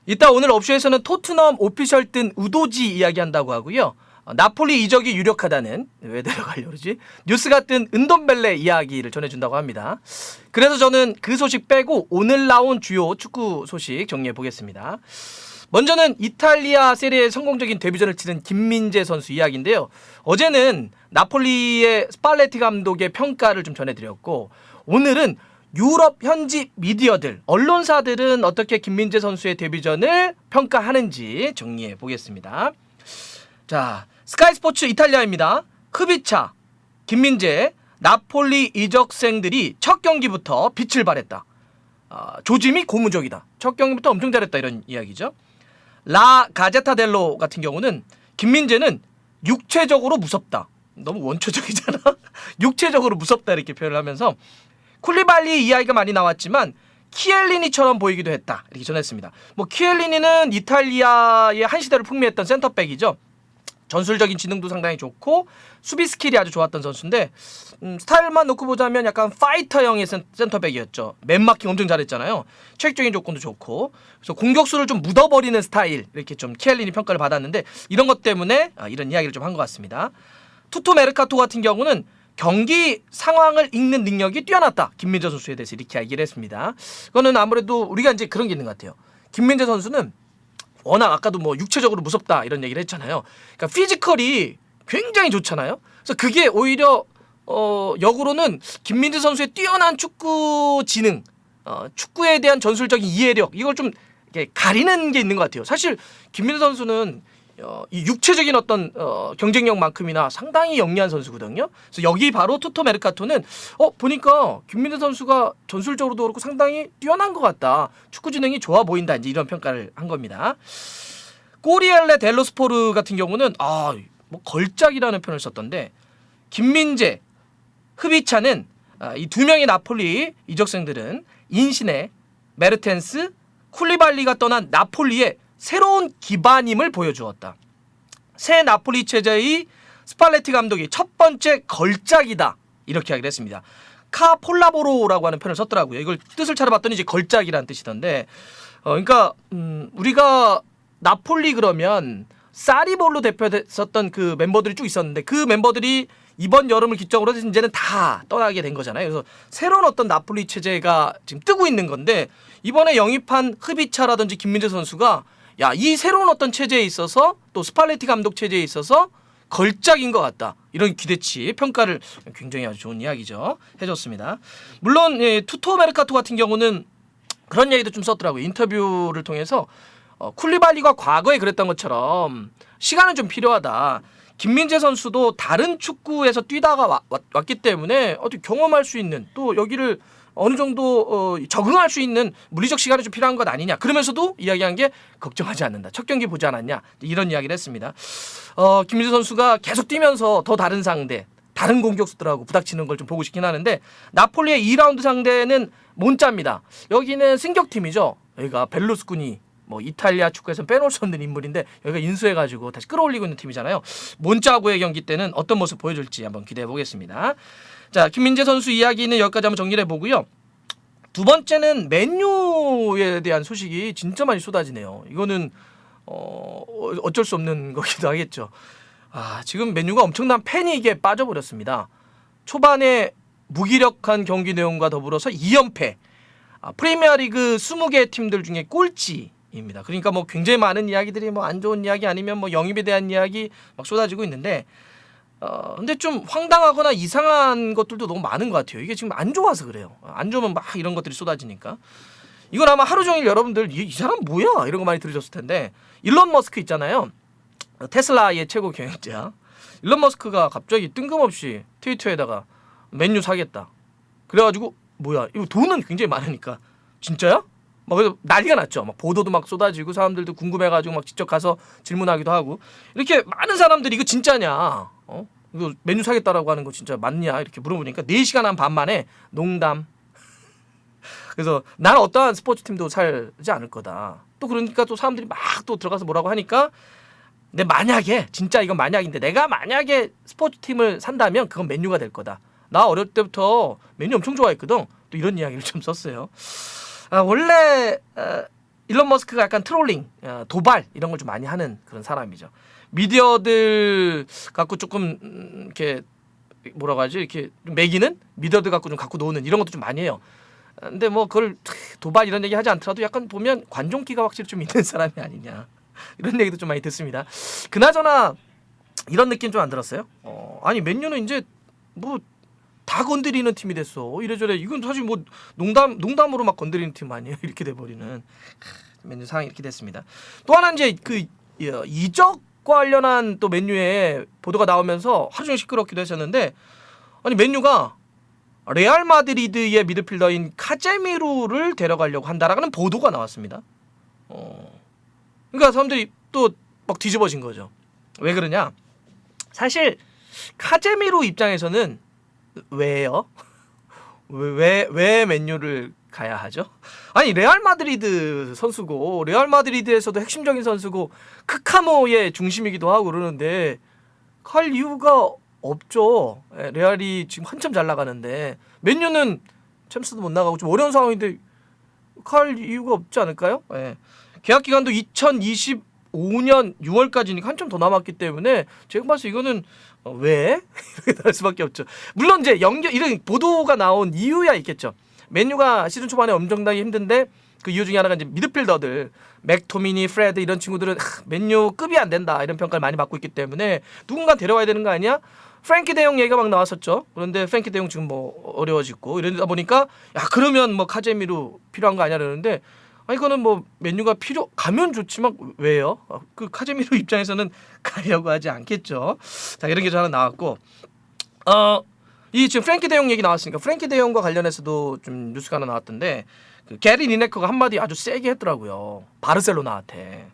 이따 오늘 업쇼에서는 토트넘 오피셜 뜬 우도지 이야기한다고 하고요. 나폴리 이적이 유력하다는, 왜 데려가려고 그러지? 뉴스가 뜬 은돔벨레 이야기를 전해준다고 합니다. 그래서 저는 그 소식 빼고 오늘 나온 주요 축구 소식 정리해 보겠습니다. 먼저는 이탈리아 세리에 성공적인 데뷔전을 치른 김민재 선수 이야기인데요. 어제는 나폴리의 스팔레티 감독의 평가를 좀 전해드렸고, 오늘은 유럽 현지 미디어들, 언론사들은 어떻게 김민재 선수의 데뷔전을 평가하는지 정리해 보겠습니다. 자, 스카이 스포츠 이탈리아입니다. 크비차, 김민재, 나폴리 이적생들이 첫 경기부터 빛을 발했다. 조짐이 고무적이다. 첫 경기부터 엄청 잘했다, 이런 이야기죠. 라 가제타델로 같은 경우는 김민재는 육체적으로 무섭다. 너무 원초적이잖아. 육체적으로 무섭다, 이렇게 표현을 하면서 쿨리발리 이야기가 많이 나왔지만 키엘리니처럼 보이기도 했다, 이렇게 전했습니다. 키엘리니는 이탈리아의 한 시대를 풍미했던 센터백이죠. 전술적인 지능도 상당히 좋고 수비 스킬이 아주 좋았던 선수인데, 스타일만 놓고 보자면 약간 파이터형의 센터백이었죠. 맨마킹 엄청 잘했잖아요. 체력적인 조건도 좋고, 그래서 공격수를 좀 묻어버리는 스타일, 이렇게 좀 키엘리니 평가를 받았는데, 이런 것 때문에 이런 이야기를 좀 한 것 같습니다. 투토 메르카토 같은 경우는 경기 상황을 읽는 능력이 뛰어났다, 김민재 선수에 대해서 이렇게 얘기를 했습니다. 그거는 아무래도 우리가 이제 그런 게 있는 것 같아요. 김민재 선수는 워낙 아까도 육체적으로 무섭다, 이런 얘기를 했잖아요. 그러니까 피지컬이 굉장히 좋잖아요. 그래서 그게 오히려 역으로는 김민재 선수의 뛰어난 축구 지능, 축구에 대한 전술적인 이해력, 이걸 좀 이렇게 가리는 게 있는 것 같아요. 사실 김민재 선수는 이 육체적인 어떤 경쟁력만큼이나 상당히 영리한 선수거든요. 그래서 여기 바로 투토 메르카토는 보니까 김민재 선수가 전술적으로도 그렇고 상당히 뛰어난 것 같다, 축구 지능이 좋아 보인다, 이제 이런 평가를 한 겁니다. 꼬리엘레 델로스포르 같은 경우는 걸작이라는 표현을 썼던데, 김민재, 흐비차는 이 두 명의 나폴리 이적생들은 인시네, 메르텐스, 쿨리발리가 떠난 나폴리의 새로운 기반임을 보여주었다. 새 나폴리 체제의 스팔레티 감독이 첫 번째 걸작이다, 이렇게 이야기를 했습니다. 카폴라보로라고 하는 표현을 썼더라고요. 이걸 뜻을 찾아봤더니 이제 걸작이라는 뜻이던데, 그러니까 우리가 나폴리 그러면 사리볼로 대표했었던 그 멤버들이 쭉 있었는데, 그 멤버들이 이번 여름을 기점으로 이제는 다 떠나게 된 거잖아요. 그래서 새로운 어떤 나폴리 체제가 지금 뜨고 있는 건데, 이번에 영입한 흐비차라든지 김민재 선수가 이 새로운 어떤 체제에 있어서, 또 스팔레티 감독 체제에 있어서 걸작인 것 같다, 이런 기대치 평가를 굉장히 아주 좋은 이야기죠, 해줬습니다. 물론 투토 메르카토 같은 경우는 그런 얘기도 좀 썼더라고요. 인터뷰를 통해서 쿨리발리가 과거에 그랬던 것처럼 시간은 좀 필요하다. 김민재 선수도 다른 축구에서 뛰다가 왔기 때문에 어떻게 경험할 수 있는, 또 여기를 어느 정도 적응할 수 있는 물리적 시간이 좀 필요한 것 아니냐. 그러면서도 이야기한 게 걱정하지 않는다. 첫 경기 보지 않았냐, 이런 이야기를 했습니다. 김민재 선수가 계속 뛰면서 더 다른 상대, 다른 공격수들하고 부닥치는 걸 좀 보고 싶긴 하는데, 나폴리의 2라운드 상대는 몬짜입니다. 여기는 승격팀이죠. 여기가 벨루스쿠니, 이탈리아 축구에서는 빼놓을 수 없는 인물인데, 여기가 인수해가지고 다시 끌어올리고 있는 팀이잖아요. 몬짜하고의 경기 때는 어떤 모습 보여줄지 한번 기대해 보겠습니다. 자, 김민재 선수 이야기는 여기까지 한번 정리를 해보고요. 두 번째는 맨유에 대한 소식이 진짜 많이 쏟아지네요. 이거는 어쩔 수 없는 거기도 하겠죠. 지금 맨유가 엄청난 패닉에 빠져버렸습니다. 초반에 무기력한 경기 내용과 더불어서 2연패, 프리미어리그 20개 팀들 중에 꼴찌입니다. 그러니까 굉장히 많은 이야기들이 안 좋은 이야기 아니면 영입에 대한 이야기 막 쏟아지고 있는데, 근데 좀 황당하거나 이상한 것들도 너무 많은 것 같아요. 이게 지금 안 좋아서 그래요. 안 좋으면 막 이런 것들이 쏟아지니까. 이건 아마 하루 종일 여러분들 이 사람 뭐야, 이런 거 많이 들으셨을 텐데, 일론 머스크 있잖아요. 테슬라의 최고 경영자 일론 머스크가 갑자기 뜬금없이 트위터에다가 맨유 사겠다, 그래가지고 뭐야, 이거 돈은 굉장히 많으니까 진짜야? 그래서 난리가 났죠. 보도도 막 쏟아지고 사람들도 궁금해가지고 막 직접 가서 질문하기도 하고, 이렇게 많은 사람들이 이거 진짜냐, 이거 맨유 사겠다라고 하는 거 진짜 맞냐, 이렇게 물어보니까 4시간 한 반 만에 농담. 그래서 나는 어떠한 스포츠팀도 살지 않을 거다. 또 그러니까 또 사람들이 막 또 들어가서 뭐라고 하니까, 근데 만약에 진짜 이건 만약인데, 내가 만약에 스포츠팀을 산다면 그건 맨유가 될 거다. 나 어릴 때부터 맨유 엄청 좋아했거든. 또 이런 이야기를 좀 썼어요. 원래 일론 머스크가 약간 트롤링, 도발 이런 걸 좀 많이 하는 그런 사람이죠. 미디어들 갖고 조금 이렇게 뭐라고 하지? 이렇게 좀 매기는 미디어들 갖고 좀 갖고 노는 이런 것도 좀 많이 해요. 근데 뭐 그걸 도발 이런 얘기 하지 않더라도 약간 보면 관종기가 확실히 좀 있는 사람이 아니냐 이런 얘기도 좀 많이 듣습니다. 그나저나 이런 느낌 좀 안 들었어요? 아니 맨유는 이제 뭐 다 건드리는 팀이 됐어. 이래저래 이건 사실 뭐 농담으로 막 건드리는 팀 아니에요. 이렇게 돼버리는 맨유 상황이 이렇게 됐습니다. 또 하나 이제 그 이적 관련한 또 맨유의 보도가 나오면서 하루 종일 시끄럽기도 했었는데 아니 맨유가 레알 마드리드의 미드필더인 카제미루를 데려가려고 한다라는 보도가 나왔습니다. 그러니까 사람들이 또 막 뒤집어진 거죠. 왜 그러냐? 사실 카제미루 입장에서는 왜요? 왜 맨유를 가야 하죠? 아니 레알 마드리드 선수고 레알 마드리드에서도 핵심적인 선수고 크카모의 중심이기도 하고 그러는데 갈 이유가 없죠. 레알이 지금 한참 잘 나가는데 맨유는 챔스도 못 나가고 좀 어려운 상황인데 갈 이유가 없지 않을까요? 계약 기간도 2025년 6월까지니까 한참 더 남았기 때문에 제가 봐서 이거는 왜? 이렇게 나올 수밖에 없죠. 물론 이제 이런 보도가 나온 이유야 있겠죠. 맨유가 시즌 초반에 엄청나게 힘든데 그 이유 중에 하나가 이제 미드필더들 맥토미니, 프레드 이런 친구들은 맨유 급이 안 된다 이런 평가를 많이 받고 있기 때문에 누군가 데려와야 되는 거 아니야? 프랭키 대용 얘기가 막 나왔었죠. 그런데 프랭키 대용 지금 뭐 어려워지고 이러다 보니까 야 그러면 뭐 카제미루 필요한 거 아니야 그러는데 이거는 뭐 맨유가 가면 좋지만 왜요? 그 카제미루 입장에서는 가려고 하지 않겠죠. 자 이런 게 하나 나왔고 이 지금 프랭키 대용 얘기 나왔으니까 프랭키 대용과 관련해서도 좀 뉴스가 하나 나왔던데 그 게리 리네커가 한마디 아주 세게 했더라고요. 바르셀로나한테.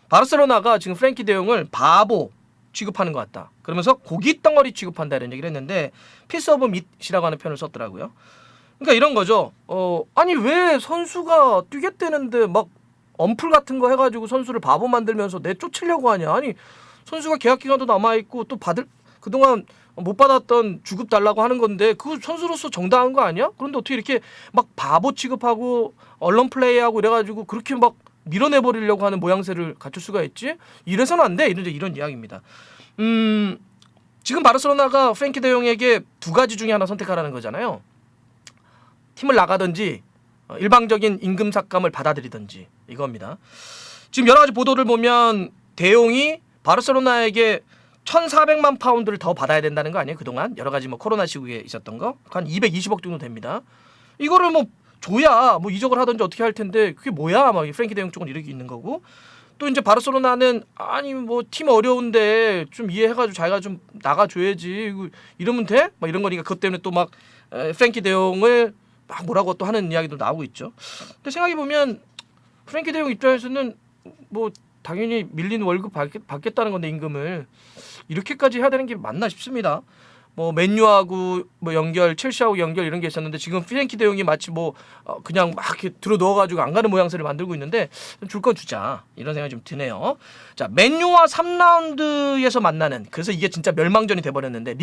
바르셀로나가 지금 프랭키 대용을 바보 취급하는 것 같다. 그러면서 고기 덩어리 취급한다 이런 얘기를 했는데 피스 오브 밑이라고 하는 표현을 썼더라고요. 그러니까 이런 거죠. 아니 왜 선수가 뛰겠다는데 막 언플 같은 거 해가지고 선수를 바보 만들면서 내쫓으려고 하냐. 아니 선수가 계약 기간도 남아있고 또 그동안 못 받았던 주급 달라고 하는 건데 그 선수로서 정당한 거 아니야? 그런데 어떻게 이렇게 막 바보 취급하고 언론 플레이하고 이래가지고 그렇게 막 밀어내버리려고 하는 모양새를 갖출 수가 있지? 이래서는 안 돼. 이런 이야기입니다. 지금 바르셀로나가 프랭키 대용에게 두 가지 중에 하나 선택하라는 거잖아요. 팀을 나가든지 일방적인 임금 삭감을 받아들이든지 이겁니다. 지금 여러 가지 보도를 보면 대용이 바르셀로나에게 1,400만 파운드를 더 받아야 된다는 거 아니에요? 그동안 여러 가지 뭐 코로나 시국에 있었던 거 한 220억 정도 됩니다. 이거를 뭐 줘야 뭐 이적을 하든지 어떻게 할 텐데 그게 뭐야? 막 프랭키 대용 쪽은 이렇게 있는 거고 또 이제 바르셀로나는 아니 뭐 팀 어려운데 좀 이해해가지고 자기가 좀 나가줘야지 이러면 돼? 막 이런 거니까 그것 때문에 또 막 프랭키 대용을 막 뭐라고 또 하는 이야기도 나오고 있죠. 근데 생각해 보면 프랭키 대용 입장에서는 뭐 당연히 밀린 월급 받겠다는 건데 임금을 이렇게까지 해야 되는 게 맞나 싶습니다. 뭐 맨유하고 뭐 연결, 첼시하고 연결 이런 게 있었는데 지금 프랭키 대용이 마치 뭐 그냥 막 이렇게 들어 넣어가지고 안 가는 모양새를 만들고 있는데 줄 건 주자 이런 생각이 좀 드네요. 자 맨유와 3라운드에서 만나는 그래서 이게 진짜 멸망전이 돼버렸는데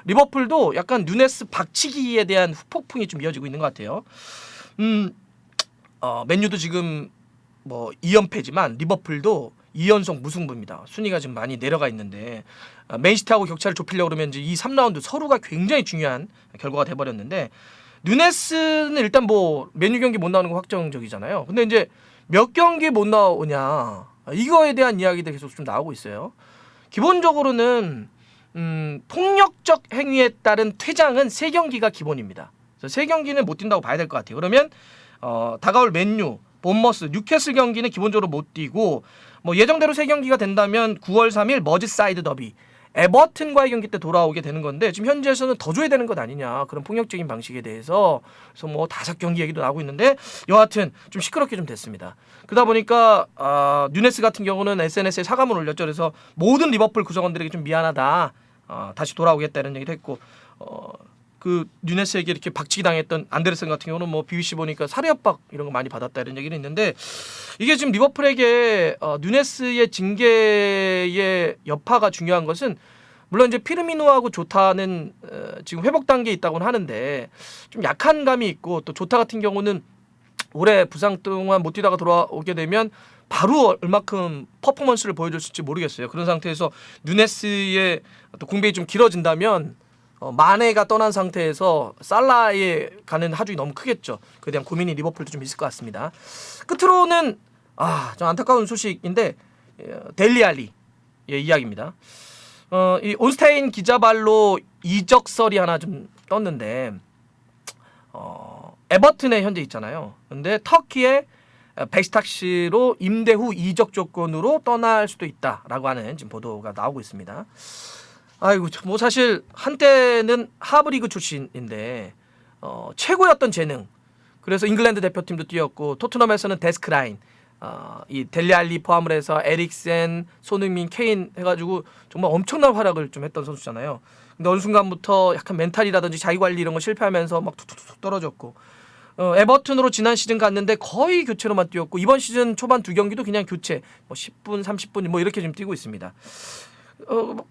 리버풀도 약간 누네스 박치기에 대한 후폭풍이 좀 이어지고 있는 것 같아요. 맨유도 지금 뭐 2연패지만 리버풀도 2연속 무승부입니다. 순위가 지금 많이 내려가 있는데 맨시티하고 격차를 좁히려고 그러면 이제 이 3라운드 서로가 굉장히 중요한 결과가 돼버렸는데 누네스는 일단 뭐 맨유 경기 못 나오는 거 확정적이잖아요. 근데 이제 몇 경기 못 나오냐 이거에 대한 이야기들 계속 좀 나오고 있어요. 기본적으로는 폭력적 행위에 따른 퇴장은 3경기가 기본입니다. 그래서 3경기는 못 뛴다고 봐야 될 것 같아요. 그러면 다가올 맨유, 본머스, 뉴캐슬 경기는 기본적으로 못 뛰고 뭐 예정대로 3경기가 된다면 9월 3일 머지사이드 더비 에버튼과의 경기 때 돌아오게 되는 건데 지금 현지에서는 더 줘야 되는 것 아니냐 그런 폭력적인 방식에 대해서 그래서 뭐 5경기 얘기도 나오고 있는데 여하튼 좀 시끄럽게 좀 됐습니다. 그러다 보니까 누네스 같은 경우는 SNS에 사과문 올렸죠. 그래서 모든 리버풀 구성원들에게 좀 미안하다 다시 돌아오겠다는 얘기도 했고 그 뉴네스에게 이렇게 박치기 당했던 안데르슨 같은 경우는 뭐 BBC 보니까 살해 협박 이런 거 많이 받았다 이런 얘기는 있는데 이게 지금 리버풀에게 뉴네스의 징계의 여파가 중요한 것은 물론 이제 피르미노하고 조타는 지금 회복 단계에 있다고는 하는데 좀 약한 감이 있고 또 조타 같은 경우는 올해 부상 동안 못 뛰다가 돌아오게 되면 바로 얼마큼 퍼포먼스를 보여줬을지 모르겠어요. 그런 상태에서 누네스의 또 공백이 좀 길어진다면 마네가 떠난 상태에서 살라에 가는 하중이 너무 크겠죠. 그에 대한 고민이 리버풀도 좀 있을 것 같습니다. 끝으로는 좀 안타까운 소식인데 델리 알리의 이야기입니다. 이 온스타인 기자발로 이적설이 하나 좀 떴는데 에버튼에 현재 있잖아요. 근데 터키의 벡스탁시로 임대 후 이적 조건으로 떠날 수도 있다라고 하는 지금 보도가 나오고 있습니다. 아이고 뭐 사실 한때는 하브리그 출신인데 최고였던 재능. 그래서 잉글랜드 대표팀도 뛰었고 토트넘에서는 데스크라인, 이 델리 알리 포함을 해서 에릭센, 손흥민, 케인 해가지고 정말 엄청난 활약을 좀 했던 선수잖아요. 근데 어느 순간부터 약간 멘탈이라든지 자기 관리 이런 거 실패하면서 막 툭툭툭 떨어졌고 에버튼으로 지난 시즌 갔는데 거의 교체로만 뛰었고 이번 시즌 초반 2경기도 그냥 교체 뭐 10분 30분 뭐 이렇게 좀 뛰고 있습니다.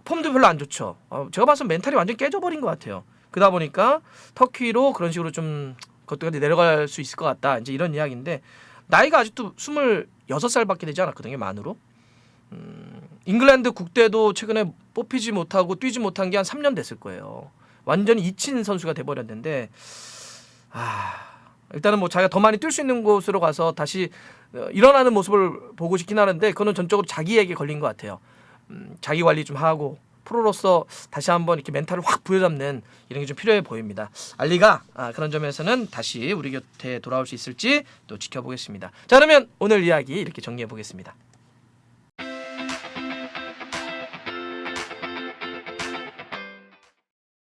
폼도 별로 안 좋죠. 제가 봐서 멘탈이 완전 깨져버린 것 같아요. 그러다 보니까 터키로 그런 식으로 좀 그것까지 내려갈 수 있을 것 같다. 이제 이런 이야기인데 나이가 아직도 26살밖에 되지 않았거든요. 만으로. 잉글랜드 국대도 최근에 뽑히지 못하고 뛰지 못한 게 한 3년 됐을 거예요. 완전히 잊힌 선수가 돼버렸는데 일단은 뭐 자기가 더 많이 뛸 수 있는 곳으로 가서 다시 일어나는 모습을 보고 싶긴 하는데 그거는 전적으로 자기에게 걸린 것 같아요. 자기 관리 좀 하고 프로로서 다시 한번 이렇게 멘탈을 확 부여잡는 이런 게 좀 필요해 보입니다. 알리가 그런 점에서는 다시 우리 곁에 돌아올 수 있을지 또 지켜보겠습니다. 자 그러면 오늘 이야기 이렇게 정리해 보겠습니다.